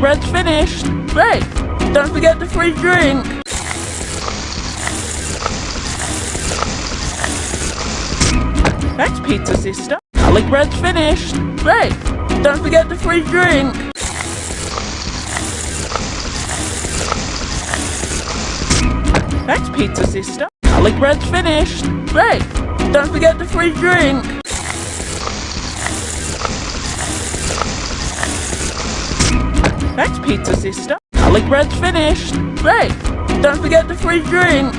bread's finished. Great! Don't forget the free drink. Thanks, pizza sister. Garlic bread's finished. Great! Don't forget the free drink. Thanks, pizza sister. Garlic bread's finished. Great! Don't forget the free drink. Thanks, pizza sister. Garlic bread's finished. Great! Don't forget the free drink.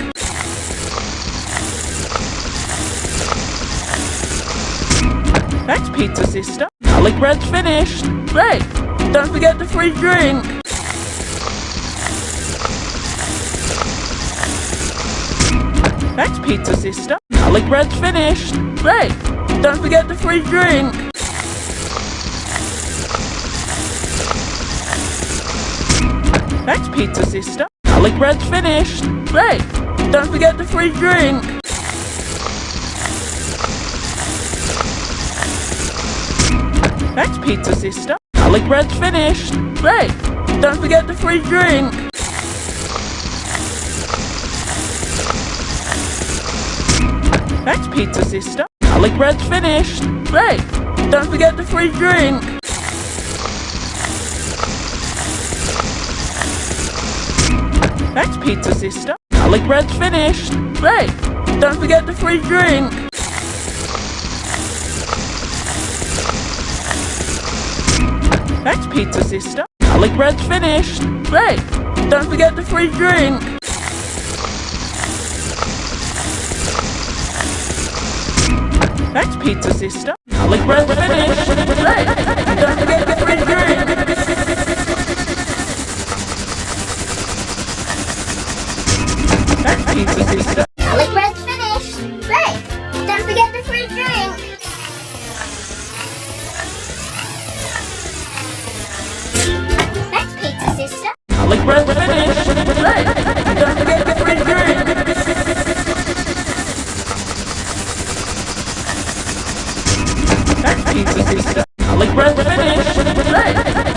Thanks, pizza sister. Garlic bread's finished. Great! Don't forget the free drink. Thanks, pizza sister. Garlic bread's finished. Great! Don't forget the free drink. Thanks, pizza sister. Garlic bread's finished. Great! Don't forget the free drink. Thanks, pizza sister. Garlic bread's finished. Great! Don't forget the free drink. Thanks, pizza sister. Garlic bread's finished. Great! Don't forget the free drink. Thanks, pizza sister. Garlic bread's finished. Great! Don't forget the free drink. Thanks, pizza sister. Garlic bread's finished. Great! Don't forget the free drink. Thanks, pizza sister. Garlic bread's finished. Great! Don't forget the free drink. Thanks, pizza sister. Garlic bread's finished. Great! Don't forget the free drink. Thanks, pizza sister. Garlic bread's finished. Great! Don't forget the free drink. Thanks, pizza sister. Garlic bread's finished. Great!